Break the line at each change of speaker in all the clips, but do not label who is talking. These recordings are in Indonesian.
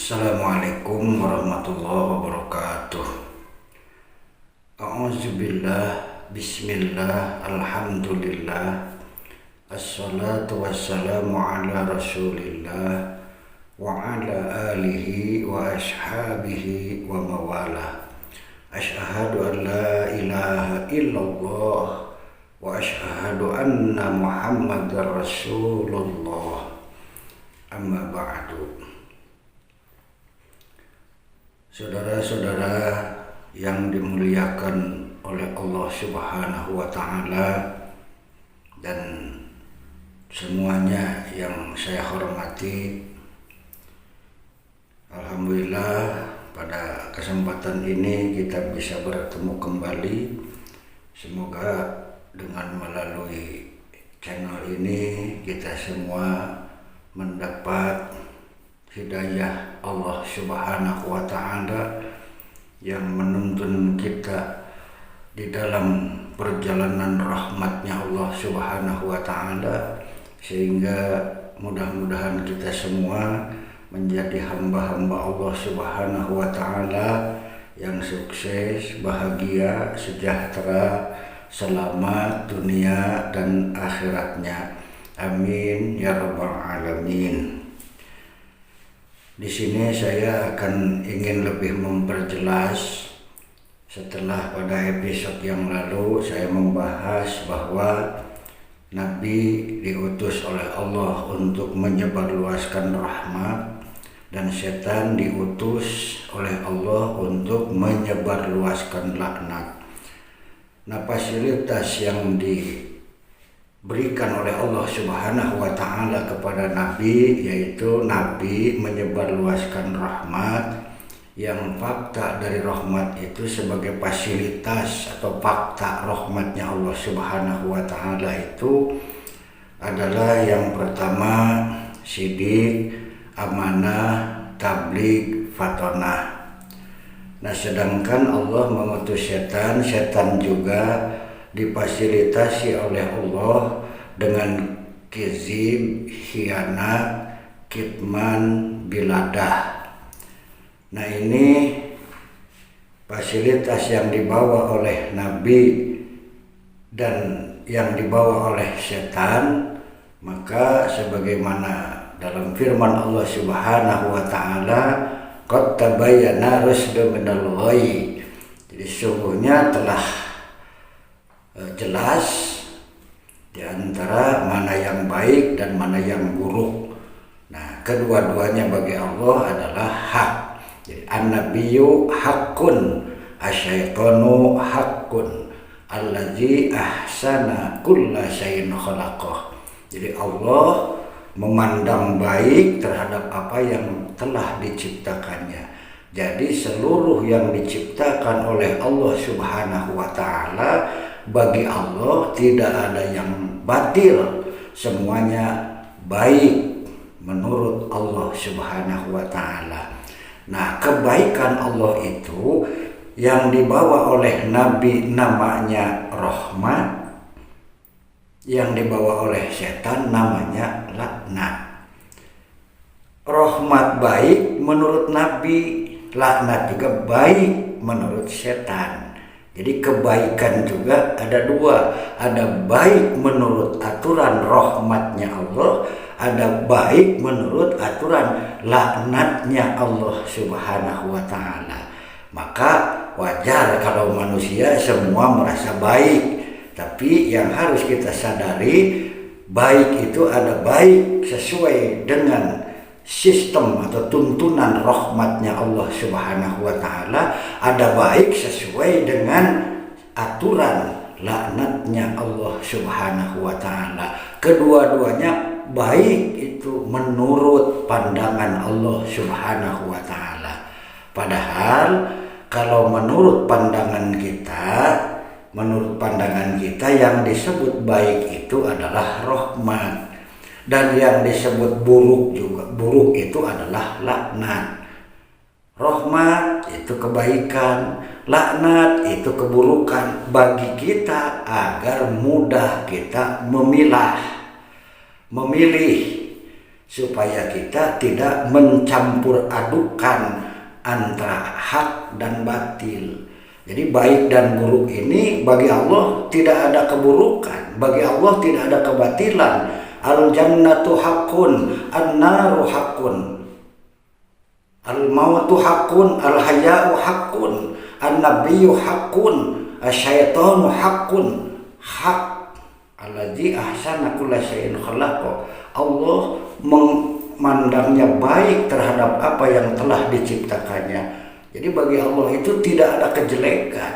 Assalamualaikum warahmatullahi wabarakatuh. A'udzubillah, bismillah, alhamdulillah, assalatu wassalamu ala rasulillah wa ala alihi wa ashabihi wa mawalah. Asyhadu an la ilaha illallah wa asyhadu anna muhammadar rasulullah. Amma ba'du. Saudara-saudara yang dimuliakan oleh Allah Subhanahu wa Ta'ala dan semuanya yang saya hormati, alhamdulillah pada kesempatan ini kita bisa bertemu kembali. Semoga dengan melalui channel ini kita semua mendapat hidayah Allah Subhanahu wa Ta'ala yang menuntun kita di dalam perjalanan rahmatnya Allah Subhanahu wa Ta'ala, sehingga mudah-mudahan kita semua menjadi hamba-hamba Allah Subhanahu wa Ta'ala yang sukses, bahagia, sejahtera, selamat dunia dan akhiratnya. Amin ya rabbal alamin. Di sini saya akan ingin lebih memperjelas setelah pada episode yang lalu saya membahas bahwa Nabi diutus oleh Allah untuk menyebarluaskan rahmat dan setan diutus oleh Allah untuk menyebarluaskan laknat. Nah, fasilitas yang diberikan oleh Allah Subhanahu wa Ta'ala kepada Nabi, yaitu Nabi menyebarluaskan rahmat, yang fakta dari rahmat itu sebagai fasilitas atau fakta rahmatnya Allah Subhanahu wa Ta'ala itu adalah yang pertama sidik, amanah, tabligh, fatonah. Nah, sedangkan Allah mengutus setan, setan juga difasilitasi oleh Allah dengan kizib, khianat, kitman, biladah. Nah, ini fasilitas yang dibawa oleh Nabi dan yang dibawa oleh setan. Maka sebagaimana dalam firman Allah Subhanahu wa Ta'ala, qad tabayyana rusdu minal ghayy, jadi sungguhnya telah jelas di antara mana yang baik dan mana yang buruk. Nah, kedua-duanya bagi Allah adalah hak. Jadi an-nabiyyu haqqun, asyaitonu haqqun, allazi ahsana kulla syai'in khalaqah. Jadi Allah memandang baik terhadap apa yang telah diciptakannya. Jadi seluruh yang diciptakan oleh Allah Subhanahu wa Ta'ala, bagi Allah tidak ada yang batil, semuanya baik menurut Allah Subhanahu wa Ta'ala. Nah, kebaikan Allah itu yang dibawa oleh Nabi namanya rahmat, yang dibawa oleh setan namanya laknat. Rahmat baik menurut Nabi, laknat juga baik menurut setan. Jadi kebaikan juga ada dua, ada baik menurut aturan rahmatnya Allah, ada baik menurut aturan laknatnya Allah Subhanahu wa Ta'ala. Maka wajar kalau manusia semua merasa baik, tapi yang harus kita sadari, baik itu ada baik sesuai dengan sistem atau tuntunan rahmatnya Allah Subhanahu wa Ta'ala, ada baik sesuai dengan aturan laknatnya Allah Subhanahu wa Ta'ala. Kedua-duanya baik itu menurut pandangan Allah Subhanahu wa Ta'ala. Padahal kalau menurut pandangan kita yang disebut baik itu adalah rahmat, dan yang disebut buruk itu adalah laknat. Rahmat itu kebaikan, laknat itu keburukan bagi kita agar mudah kita memilih supaya kita tidak mencampur adukan antara hak dan batil. Jadi baik dan buruk ini bagi Allah tidak ada keburukan, bagi Allah tidak ada kebatilan. Al jannatu haqqun, an-naru haqqun, al mautu haqqun, al haya'u haqqun, an-nabiyyu haqqun, asyaitanu haqqun. Hak alladzi ahsana kulla syai'in khalaqa. Allah memandangnya baik terhadap apa yang telah diciptakannya. Jadi bagi Allah itu tidak ada kejelekan,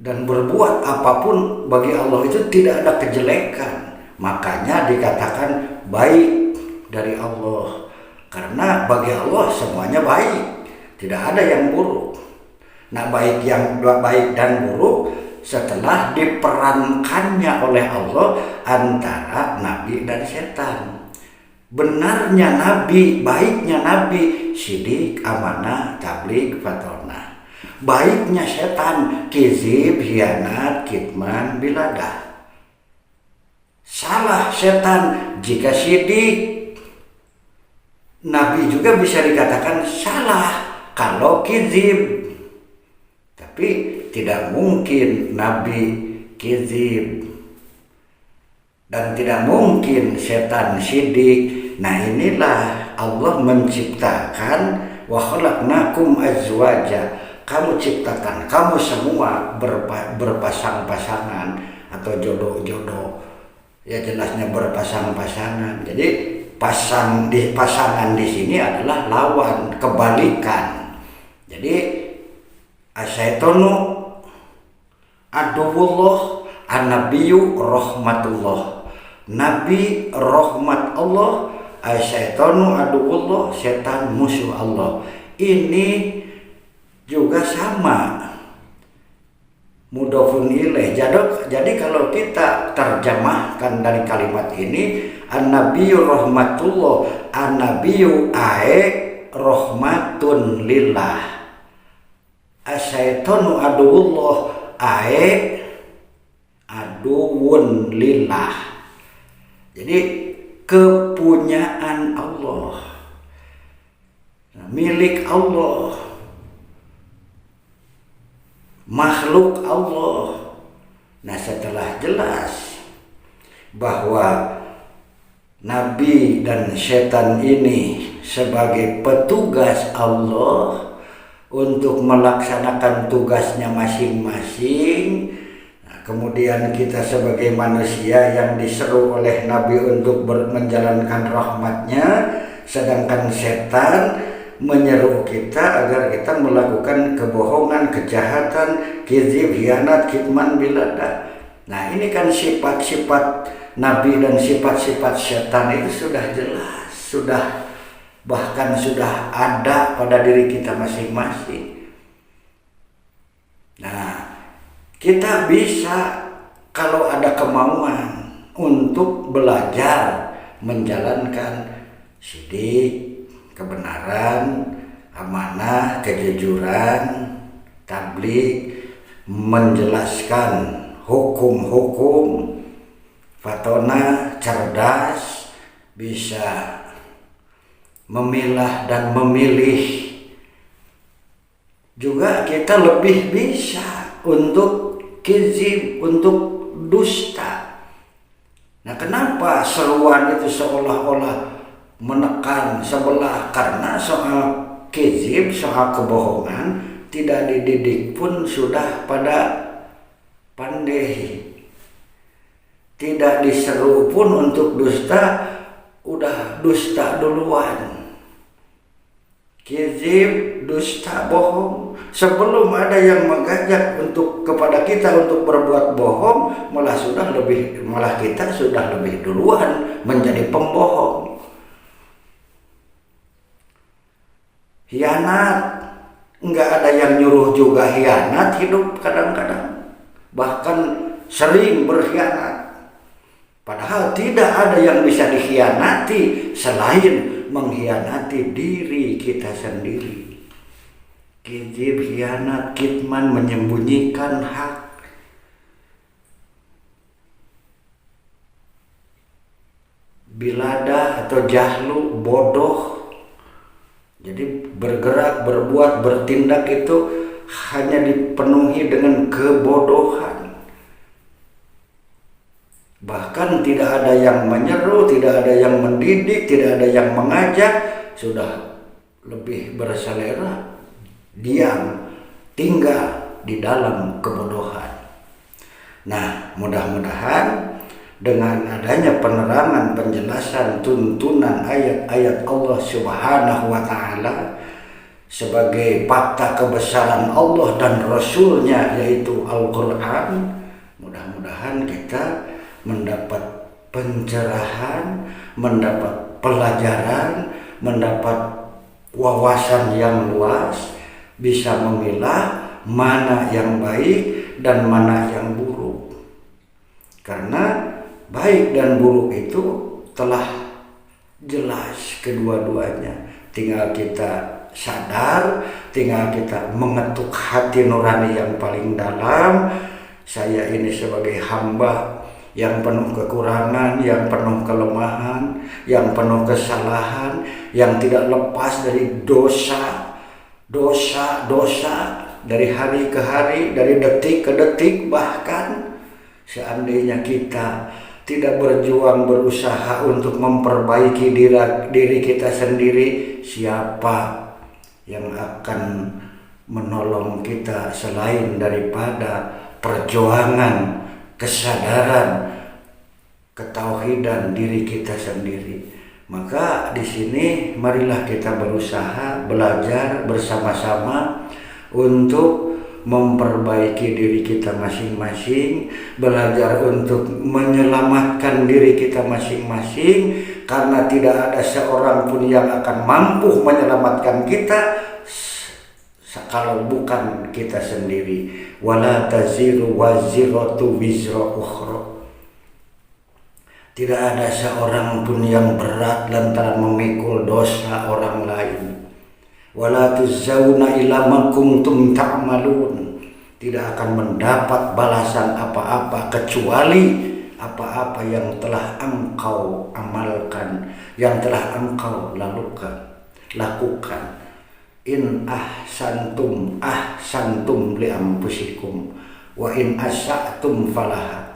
dan berbuat apapun bagi Allah itu tidak ada kejelekan. Makanya dikatakan baik dari Allah, karena bagi Allah semuanya baik, tidak ada yang buruk. Nah, baik dan buruk setelah diperankannya oleh Allah antara nabi dan setan. Benarnya nabi, baiknya nabi, sidik, amanah, tabligh, fatona. Baiknya setan, kizib, hianat, kitman, biladah. Salah setan jika sidik. Nabi juga bisa dikatakan salah kalau kizib. Tapi tidak mungkin nabi kizib, dan tidak mungkin setan sidik. Nah, inilah Allah menciptakan wa khalaqnakum azwaja. Kamu ciptakan kamu semua berpasang-pasangan atau jodoh-jodoh. Ya, jelasnya berpasang-pasangan. Jadi pasangan di sini adalah lawan, kebalikan. Jadi asyaitonu aduwullah, an-nabiyyu rahmatullah. Nabi rahmat Allah, asyaitonu aduwullah, setan musuh Allah. Ini juga sama, mudhofun ilaih. Jadi kalau kita terjemahkan dari kalimat ini, an-nabiyyu rahmatullah, an-nabiyyu ae rahmatun lillah, asyaitonu aduwullah ae aduwun lillah. Jadi kepunyaan Allah, milik Allah, makhluk Allah. Nah, setelah jelas bahwa nabi dan setan ini sebagai petugas Allah untuk melaksanakan tugasnya masing-masing, kemudian kita sebagai manusia yang diseru oleh Nabi untuk menjalankan rahmatnya, sedangkan setan menyeru kita agar kita melakukan kebohongan, kejahatan, kizib, hianat, kitman, biladah. Nah, ini kan sifat-sifat Nabi dan sifat-sifat setan itu sudah jelas, bahkan sudah ada pada diri kita masing-masing. Nah, kita bisa kalau ada kemauan untuk belajar menjalankan sidik, kebenaran, amanah, kejujuran, tabligh, menjelaskan hukum-hukum, fatona, cerdas, bisa memilah dan memilih. Juga kita lebih bisa untuk kizib, untuk dusta. Nah, kenapa seruan itu seolah-olah menekan sebelah? Karena soal kizib, soal kebohongan tidak dididik pun sudah pada pandai. Tidak diseru pun untuk dusta, udah dusta duluan. Kizib, dusta, bohong. Sebelum ada yang mengajak kepada kita untuk berbuat bohong, malah kita sudah lebih duluan menjadi pembohong. Hianat, enggak ada yang nyuruh juga hianat hidup kadang-kadang. Bahkan sering berkhianat. Padahal tidak ada yang bisa dikhianati selain mengkhianati diri kita sendiri. Kizib, hianat, kitman, menyembunyikan hak. bilada atau jahlu, bodoh. Jadi bergerak, berbuat, bertindak itu hanya dipenuhi dengan kebodohan. Bahkan tidak ada yang menyeru, tidak ada yang mendidik, tidak ada yang mengajak, sudah lebih berselera, diam, tinggal di dalam kebodohan. Nah, mudah-mudahan dengan adanya penerangan, penjelasan, tuntunan ayat-ayat Allah Subhanahu wa Ta'ala sebagai fakta kebesaran Allah dan Rasul-Nya, yaitu Al-Quran, mudah-mudahan kita mendapat pencerahan, mendapat pelajaran, mendapat wawasan yang luas, bisa memilah mana yang baik dan mana yang buruk. Karena baik dan buruk itu telah jelas kedua-duanya. Tinggal kita sadar, tinggal kita mengetuk hati nurani yang paling dalam. Saya ini sebagai hamba yang penuh kekurangan, yang penuh kelemahan, yang penuh kesalahan, yang tidak lepas dari dosa dari hari ke hari, dari detik ke detik. Bahkan seandainya kita tidak berjuang, berusaha untuk memperbaiki diri kita sendiri, siapa yang akan menolong kita selain daripada perjuangan, kesadaran, ketauhidan diri kita sendiri. Maka di sini marilah kita berusaha belajar bersama-sama untuk memperbaiki diri kita masing-masing, belajar untuk menyelamatkan diri kita masing-masing, karena tidak ada seorang pun yang akan mampu menyelamatkan kita kalau bukan kita sendiri. Wala taziru waziratu wizra ukhra. Tidak ada seorang pun yang berat lantaran memikul dosa orang lain. Wala tuzzauna ila ma kuntum ta'malun. Tidak akan mendapat balasan apa-apa kecuali apa-apa yang telah engkau amalkan, yang telah engkau lakukan. In ahsantum li anfusikum wa in asa'tum falaha.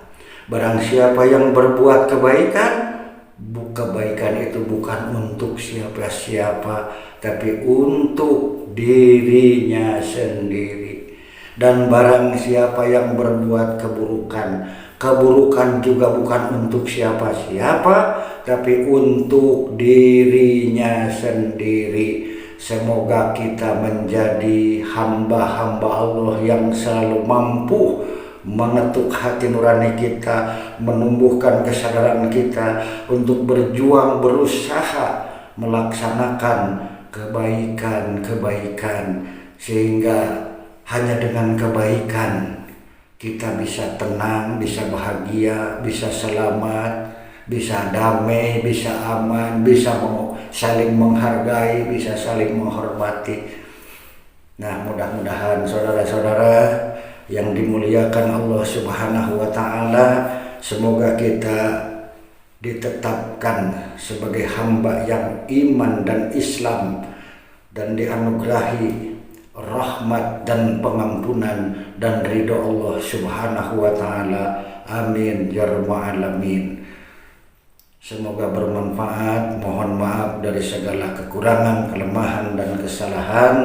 Barang siapa yang berbuat kebaikan, kebaikan itu bukan untuk siapa-siapa, tapi untuk dirinya sendiri. Dan barang siapa yang berbuat keburukan, keburukan juga bukan untuk siapa-siapa, tapi untuk dirinya sendiri. Semoga kita menjadi hamba-hamba Allah yang selalu mampu mengetuk hati nurani kita, menumbuhkan kesadaran kita untuk berjuang, berusaha melaksanakan kebaikan-kebaikan, sehingga hanya dengan kebaikan kita bisa tenang, bisa bahagia, bisa selamat, bisa damai, bisa aman, bisa saling menghargai, bisa saling menghormati. Nah, mudah-mudahan saudara-saudara yang dimuliakan Allah Subhanahu wa Ta'ala, semoga kita ditetapkan sebagai hamba yang iman dan Islam dan dianugerahi rahmat dan pengampunan dan ridho Allah Subhanahu wa Ta'ala. Amin ya rabbal alamin. Semoga bermanfaat. Mohon maaf dari segala kekurangan, kelemahan dan kesalahan.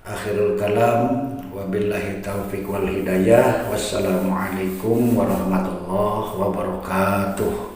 Akhirul kalam, wabillahi taufiq wal hidayah. Wassalamualaikum warahmatullahi wabarakatuh.